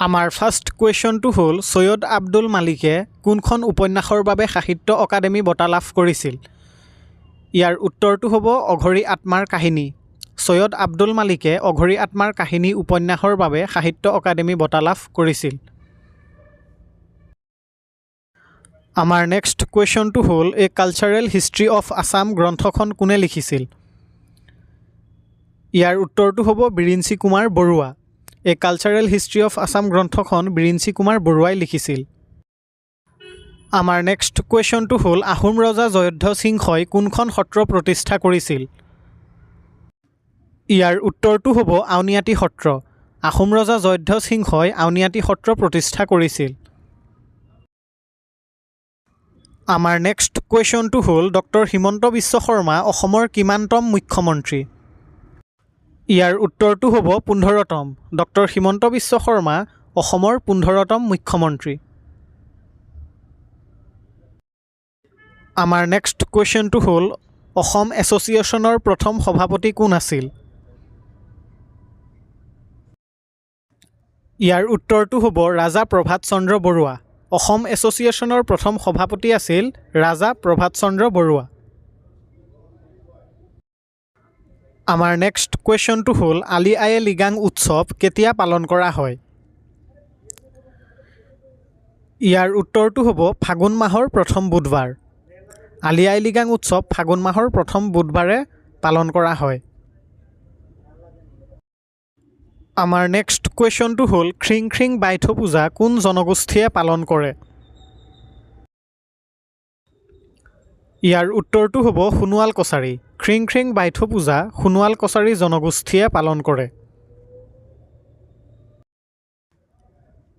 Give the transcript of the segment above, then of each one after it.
আমাৰ ফাৰ্ষ্ট কুৱেশ্যনটো হ'ল সৈয়দ আব্দুল মালিকে কোনখন উপন্যাসৰ বাবে সাহিত্য অকাডেমী বঁটা লাভ কৰিছিল? ইয়াৰ উত্তৰটো হ'ব অঘৰী আত্মাৰ কাহিনী। সৈয়দ আব্দুল মালিকে অঘৰী আত্মাৰ কাহিনী উপন্যাসৰ বাবে সাহিত্য অকাডেমী বঁটা লাভ কৰিছিল। আমাৰ নেক্সট কুৱেশ্যনটো হ'ল এ কালচাৰেল হিষ্ট্ৰী অফ আছাম গ্ৰন্থখন কোনে লিখিছিল? ইয়াৰ উত্তৰটো হ'ব বিৰিঞ্চি কুমাৰ বৰুৱা। এ কালচাৰেল হিষ্ট্ৰী অফ আছাম গ্ৰন্থখন বিৰিঞ্চি কুমাৰ বৰুৱাই লিখিছিল। আমাৰ নেক্সট কুৱেশ্যনটো হ'ল আহোম ৰজা জয়ধ্বজ সিংহই কোনখন সত্ৰ প্ৰতিষ্ঠা কৰিছিল? ইয়াৰ উত্তৰটো হ'ব আউনীআটী সত্ৰ। আহোম ৰজা জয়ধ্বজ সিংহই আউনীআটী সত্ৰ প্ৰতিষ্ঠা কৰিছিল। আমাৰ নেক্সট কুৱেশ্যনটো হ'ল ডক্টৰ হিমন্ত বিশ্ব শৰ্মা অসমৰ কিমানতম মুখ্যমন্ত্ৰী? ইয়াৰ উত্তৰটো হ'ব 15তম। ডক্টৰ হিমন্ত বিশ্ব শৰ্মা অসমৰ 15তম মুখ্যমন্ত্ৰী। আমাৰ নেক্সট কুৱেশ্যনটো হ'ল অসম এছ'চিয়েশ্যনৰ প্ৰথম সভাপতি কোন আছিল? ইয়াৰ উত্তৰটো হ'ব ৰাজা প্ৰভাত চন্দ্ৰ বৰুৱা। অসম এছ'চিয়েশ্যনৰ প্ৰথম সভাপতি আছিল ৰাজা প্ৰভাত চন্দ্ৰ বৰুৱা। আমাৰ নেক্সট কুৱেশ্যনটো হ'ল আলি আয়ে লৃগাং উৎসৱ কেতিয়া পালন কৰা হয়? ইয়াৰ উত্তৰটো হ'ব ফাগুন মাহৰ প্ৰথম বুধবাৰ। আলি আয়ে লৃগাং উৎসৱ ফাগুন মাহৰ প্ৰথম বুধবাৰে পালন কৰা হয়। আমাৰ নেক্সট কুৱেশ্যনটো হ'ল খ্ৰিং খ্ৰিং বাইথ পূজা কোন জনগোষ্ঠীয়ে পালন কৰে? ইয়াৰ উত্তৰটো হ'ব সোণোৱাল কছাৰী। খ্ৰিং খ্ৰিং বাইথ পূজা সোণোৱাল কছাৰী জনগোষ্ঠীয়ে পালন কৰে।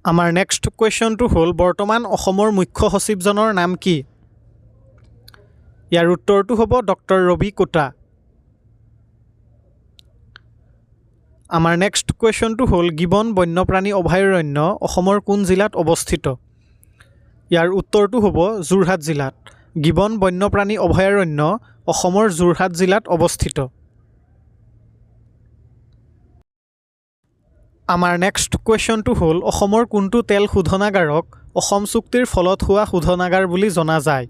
আমাৰ নেক্সট কুৱেশ্যনটো হ'ল বৰ্তমান অসমৰ মুখ্য সচিবজনৰ নাম কি? ইয়াৰ উত্তৰটো হ'ব ডক্টৰ ৰবি কোটা। আমাৰ নেক্সট কুৱেশ্যনটো হ'ল গিবন বন্যপ্ৰাণী অভয়াৰণ্য অসমৰ কোন জিলাত অৱস্থিত? ইয়াৰ উত্তৰটো হ'ব যোৰহাট জিলাত। গিবন বন্যপ্ৰাণী অভয়াৰণ্য অসমৰ যোৰহাট জিলাত অৱস্থিত। আমাৰ নেক্সট কুৱেশ্যনটো হ'ল অসমৰ কোনটো তেল শোধনাগাৰক অসম চুক্তিৰ ফলত হোৱা শোধনাগাৰ বুলি জনা যায়?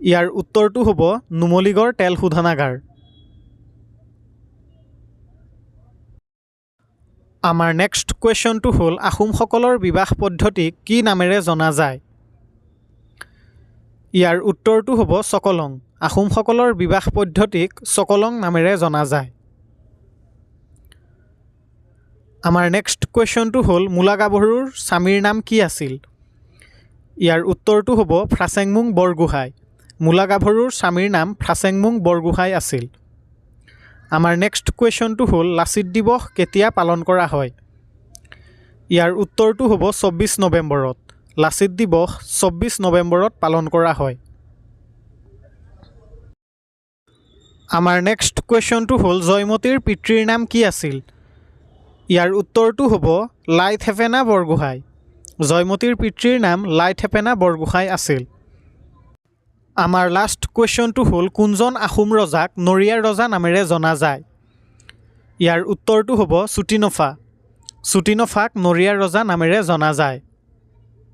ইয়াৰ উত্তৰটো হ'ব নুমলীগড় তেল শোধনাগাৰ। আমাৰ নেক্সট কুৱেশ্যনটো হ'ল আহোমসকলৰ বিবাহ পদ্ধতিক কি নামেৰে জনা যায়? ইয়াৰ উত্তৰটো হ'ব চকলং। আহোমসকলৰ বিবাহ পদ্ধতিক চকলং নামেৰে জনা যায়। আমাৰ নেক্সট কুৱেশ্যনটো হ'ল মূলা গাভৰুৰ স্বামীৰ নাম কি আছিল? ইয়াৰ উত্তৰটো হ'ব ফ্ৰাচেংমুং বৰগোহাঁই। মূলা গাভৰুৰ স্বামীৰ নাম ফ্ৰাচেংমুং বৰগোহাঁই আছিল। আমাৰ নেক্সট কুৱেশ্যনটো হ'ল লাচিত দিৱস কেতিয়া পালন কৰা হয়? ইয়াৰ উত্তৰটো হ'ব 24 নৱেম্বৰত। লাচিত দিৱস 24 নৱেম্বৰত পালন কৰা হয়। আমাৰ নেক্সট কুৱেশ্যনটো হ'ল জয়মতীৰ পিতৃৰ নাম কি আছিল? ইয়াৰ উত্তৰটো হ'ব লাইথেপেনা বৰগোহাঁই। জয়মতীৰ পিতৃৰ নাম লাইথেপেনা বৰগোহাঁই আছিল। আমাৰ লাষ্ট কুৱেশ্যনটো হ'ল কোনজন আহোম ৰজাক নৰিয়াৰ ৰজা নামেৰে জনা যায়? ইয়াৰ উত্তৰটো হ'ব চুটিনফা। চুটিনফাক নৰিয়াৰ ৰজা নামেৰে জনা যায়।